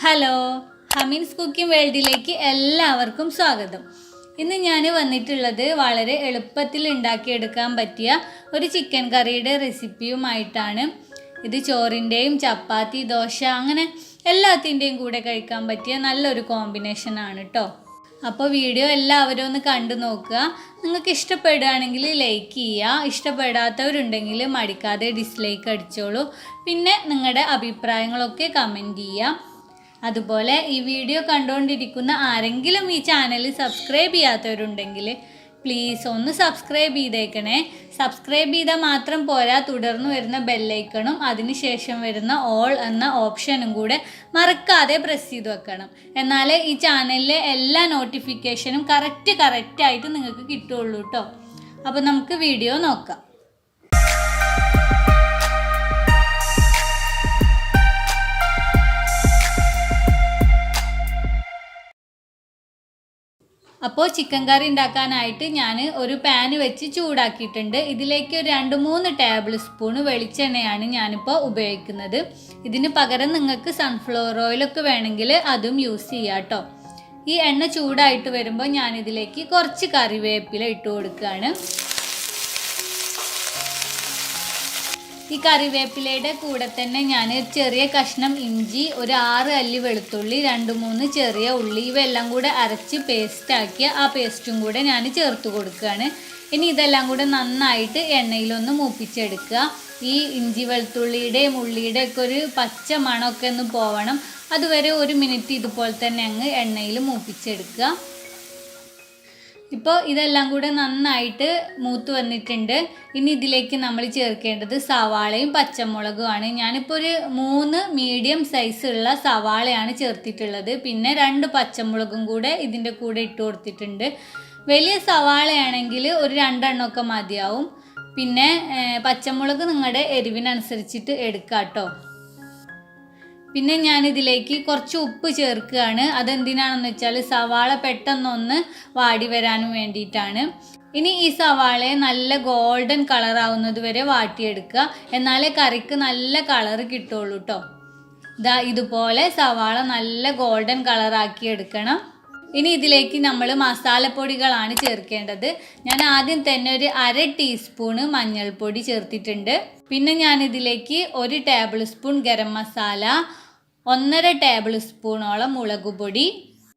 Hello, ഹമീൻസ് cooking വേൾഡിലേക്ക് എല്ലാവർക്കും സ്വാഗതം. ഇന്ന് ഞാൻ വന്നിട്ടുള്ളത് വളരെ എളുപ്പത്തിൽ ഉണ്ടാക്കിയെടുക്കാൻ പറ്റിയ ഒരു ചിക്കൻ കറിയുടെ റെസിപ്പിയുമായിട്ടാണ്. ഇത് ചോറിൻ്റെയും ചപ്പാത്തി, ദോശ അങ്ങനെ എല്ലാത്തിൻ്റെയും കൂടെ കഴിക്കാൻ പറ്റിയ നല്ലൊരു കോമ്പിനേഷനാണ് കേട്ടോ. അപ്പോൾ വീഡിയോ എല്ലാവരും ഒന്ന് കണ്ടു നോക്കുക. നിങ്ങൾക്ക് ഇഷ്ടപ്പെടുകയാണെങ്കിൽ ലൈക്ക് ചെയ്യുക, ഇഷ്ടപ്പെടാത്തവരുണ്ടെങ്കിൽ മടിക്കാതെ ഡിസ്ലൈക്ക് അടിച്ചോളൂ. പിന്നെ നിങ്ങളുടെ അഭിപ്രായങ്ങളൊക്കെ കമൻറ്റ് ചെയ്യുക. അതുപോലെ ഈ വീഡിയോ കണ്ടുകൊണ്ടിരിക്കുന്ന ആരെങ്കിലും ഈ ചാനൽ സബ്സ്ക്രൈബ് ചെയ്യാത്തവരുണ്ടെങ്കിൽ പ്ലീസ് ഒന്ന് സബ്സ്ക്രൈബ് ചെയ്തേക്കണേ. സബ്സ്ക്രൈബ് ചെയ്താൽ മാത്രം പോരാ, തുടർന്ന് വരുന്ന ബെല്ലൈക്കണും അതിനുശേഷം വരുന്ന ഓൾ എന്ന ഓപ്ഷനും കൂടെ മറക്കാതെ പ്രസ് ചെയ്ത് വെക്കണം. എന്നാലേ ഈ ചാനലിലെ എല്ലാ നോട്ടിഫിക്കേഷനും കറക്റ്റായിട്ട് നിങ്ങൾക്ക് കിട്ടുള്ളൂ കേട്ടോ. അപ്പോൾ നമുക്ക് വീഡിയോ നോക്കാം. അപ്പോൾ ചിക്കൻ കറി ഉണ്ടാക്കാനായിട്ട് ഞാൻ ഒരു പാൻ വെച്ച് ചൂടാക്കിയിട്ടുണ്ട്. ഇതിലേക്ക് ഒരു 2-3 ടേബിൾ സ്പൂൺ വെളിച്ചെണ്ണയാണ് ഞാനിപ്പോൾ ഉപയോഗിക്കുന്നത്. ഇതിന് പകരം നിങ്ങൾക്ക് സൺഫ്ലവർ ഓയിലൊക്കെ വേണമെങ്കിൽ അതും യൂസ് ചെയ്യാം കേട്ടോ. ഈ എണ്ണ ചൂടായിട്ട് വരുമ്പോൾ ഞാനിതിലേക്ക് കുറച്ച് കറിവേപ്പില ഇട്ട് കൊടുക്കുകയാണ്. ഈ കറിവേപ്പിലയുടെ കൂടെ തന്നെ ഞാൻ ചെറിയ കഷ്ണം ഇഞ്ചി, ഒരു 6 അല്ലി വെളുത്തുള്ളി, 2-3 ചെറിയ ഉള്ളി ഇവയെല്ലാം കൂടെ അരച്ച് പേസ്റ്റാക്കിയ ആ പേസ്റ്റും കൂടെ ഞാൻ ചേർത്ത് കൊടുക്കുകയാണ്. ഇനി ഇതെല്ലാം കൂടെ നന്നായിട്ട് എണ്ണയിലൊന്ന് മൂപ്പിച്ചെടുക്കുക. ഈ ഇഞ്ചി വെളുത്തുള്ളിയുടെയും ഉള്ളിയുടെയും ഒക്കെ ഒരു പച്ച മണമൊക്കെ ഒന്ന് പോവണം. അതുവരെ 1 മിനിറ്റ് ഇതുപോലെ തന്നെ അങ്ങ് എണ്ണയിൽ മൂപ്പിച്ചെടുക്കുക. ഇപ്പോൾ ഇതെല്ലാം കൂടെ നന്നായിട്ട് മൂത്ത് വന്നിട്ടുണ്ട്. ഇനി ഇതിലേക്ക് നമ്മൾ ചേർക്കേണ്ടത് സവാളയും പച്ചമുളകുമാണ്. ഞാനിപ്പോൾ ഒരു 3 മീഡിയം സൈസുള്ള സവാളയാണ് ചേർത്തിട്ടുള്ളത്. പിന്നെ 2 പച്ചമുളകും കൂടെ ഇതിൻ്റെ കൂടെ ഇട്ട് കൊടുത്തിട്ടുണ്ട്. വലിയ സവാളയാണെങ്കിൽ ഒരു 2 എണ്ണമൊക്കെ മതിയാവും. പിന്നെ പച്ചമുളക് നിങ്ങളുടെ എരിവിനനുസരിച്ചിട്ട് എടുക്കാം കേട്ടോ. പിന്നെ ഞാനിതിലേക്ക് കുറച്ച് ഉപ്പ് ചേർക്കുകയാണ്. അതെന്തിനാണെന്ന് വെച്ചാൽ സവാള പെട്ടെന്നൊന്ന് വാടി വരാനും വേണ്ടിയിട്ടാണ്. ഇനി ഈ സവാളയെ നല്ല ഗോൾഡൻ കളറാവുന്നത് വരെ വാട്ടിയെടുക്കുക. എന്നാലേ കറിക്ക് നല്ല കളറ് കിട്ടുള്ളൂ കേട്ടോ. ഇതുപോലെ സവാള നല്ല ഗോൾഡൻ കളറാക്കി എടുക്കണം. ഇനി ഇതിലേക്ക് നമ്മൾ മസാലപ്പൊടികളാണ് ചേർക്കേണ്ടത്. ഞാൻ ആദ്യം തന്നെ ഒരു 1/2 ടീസ്പൂണ് മഞ്ഞൾപ്പൊടി ചേർത്തിട്ടുണ്ട്. പിന്നെ ഞാനിതിലേക്ക് 1 table spoon garam masala, 1.5 table സ്പൂണോളം മുളക് പൊടി,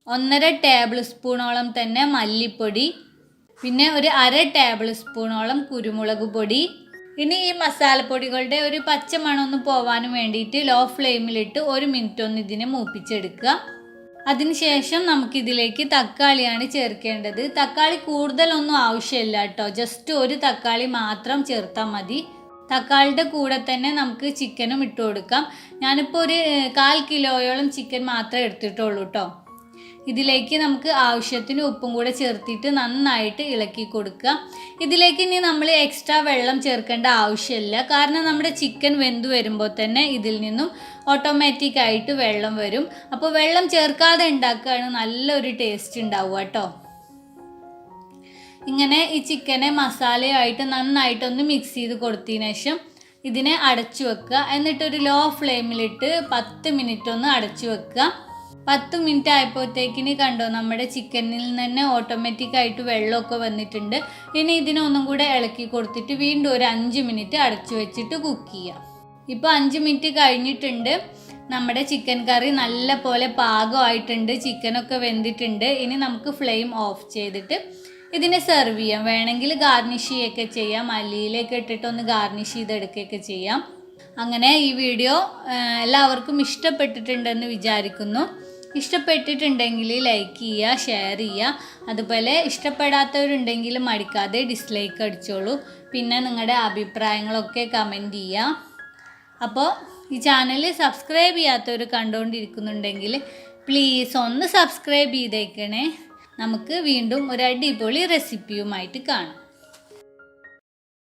1.5 ടേബിൾ സ്പൂണോളം തന്നെ മല്ലിപ്പൊടി, പിന്നെ ഒരു 1/2 ടേബിൾ സ്പൂണോളം കുരുമുളക് പൊടി. ഇനി ഈ മസാലപ്പൊടികളുടെ ഒരു പച്ച മണമൊന്ന് പോവാനും വേണ്ടിയിട്ട് ലോ ഫ്ലെയിമിലിട്ട് 1 മിനിറ്റ് ഒന്ന് ഇതിനെ മൂപ്പിച്ചെടുക്കുക. അതിനുശേഷം നമുക്കിതിലേക്ക് തക്കാളിയാണ് ചേർക്കേണ്ടത്. തക്കാളി കൂടുതലൊന്നും ആവശ്യമില്ല കേട്ടോ, ജസ്റ്റ് ഒരു തക്കാളി മാത്രം ചേർത്താൽ മതി. തക്കാളിയുടെ കൂടെ തന്നെ നമുക്ക് ചിക്കനും ഇട്ട് കൊടുക്കാം. ഞാനിപ്പോൾ ഒരു 1/4 കിലോയോളം ചിക്കൻ മാത്രമേ എടുത്തിട്ടുള്ളൂ കേട്ടോ. ഇതിലേക്ക് നമുക്ക് ആവശ്യത്തിന് ഉപ്പും കൂടെ ചേർത്തിട്ട് നന്നായിട്ട് ഇളക്കി കൊടുക്കുക. ഇതിലേക്ക് ഇനി നമ്മൾ എക്സ്ട്രാ വെള്ളം ചേർക്കേണ്ട ആവശ്യമില്ല. കാരണം നമ്മുടെ ചിക്കൻ വെന്ത് വരുമ്പോൾ തന്നെ ഇതിൽ നിന്നും ഓട്ടോമാറ്റിക്കായിട്ട് വെള്ളം വരും. അപ്പോൾ വെള്ളം ചേർക്കാതെ ഉണ്ടാക്കുകയാണ് നല്ലൊരു ടേസ്റ്റ് ഉണ്ടാവുക കേട്ടോ. ഇങ്ങനെ ഈ ചിക്കനെ മസാലയായിട്ട് നന്നായിട്ടൊന്ന് മിക്സ് ചെയ്ത് കൊടുത്തതിന് ശേഷം ഇതിനെ അടച്ചു വെക്കുക. എന്നിട്ടൊരു ലോ ഫ്ലെയിമിലിട്ട് 10 മിനിറ്റ് ഒന്ന് അടച്ചു വെക്കുക. 10 മിനിറ്റ് ആയപ്പോഴത്തേക്കിന് കണ്ടോ, നമ്മുടെ ചിക്കനിൽ തന്നെ ഓട്ടോമാറ്റിക്കായിട്ട് വെള്ളമൊക്കെ വന്നിട്ടുണ്ട്. ഇനി ഇതിനൊന്നും കൂടെ ഇളക്കി കൊടുത്തിട്ട് വീണ്ടും ഒരു 5 മിനിറ്റ് അടച്ചു വെച്ചിട്ട് കുക്ക് ചെയ്യാം. ഇപ്പോൾ 5 മിനിറ്റ് കഴിഞ്ഞിട്ടുണ്ട്. നമ്മുടെ ചിക്കൻ കറി നല്ല പോലെ പാകമായിട്ടുണ്ട്, ചിക്കനൊക്കെ വെന്തിട്ടുണ്ട്. ഇനി നമുക്ക് ഫ്ലെയിം ഓഫ് ചെയ്തിട്ട് ഇതിനെ സെർവ് ചെയ്യാം. വേണമെങ്കിൽ ഗാർണിഷ് ചെയ്യുകയൊക്കെ ചെയ്യാം, മല്ലിയിലേക്ക് ഇട്ടിട്ട് ഒന്ന് ഗാർണിഷ് ചെയ്തെടുക്കുകയൊക്കെ ചെയ്യാം. അങ്ങനെ ഈ വീഡിയോ എല്ലാവർക്കും ഇഷ്ടപ്പെട്ടിട്ടുണ്ടെന്ന് വിചാരിക്കുന്നു. ഇഷ്ടപ്പെട്ടിട്ടുണ്ടെങ്കിൽ ലൈക്ക് ചെയ്യുക, ഷെയർ ചെയ്യുക. അതുപോലെ ഇഷ്ടപ്പെടാത്തവരുണ്ടെങ്കിൽ മടിക്കാതെ ഡിസ്ലൈക്ക് അടിച്ചോളൂ. പിന്നെ നിങ്ങളുടെ അഭിപ്രായങ്ങളൊക്കെ കമൻറ്റ് ചെയ്യുക. അപ്പോൾ ഈ ചാനൽ സബ്സ്ക്രൈബ് ചെയ്യാത്തവർ കണ്ടുകൊണ്ടിരിക്കുന്നുണ്ടെങ്കിൽ പ്ലീസ് ഒന്ന് സബ്സ്ക്രൈബ് ചെയ്തേക്കണേ. നമുക്ക് വീണ്ടും ഒരു അടിപൊളി റെസിപ്പിയുമായിട്ട് കാണാം.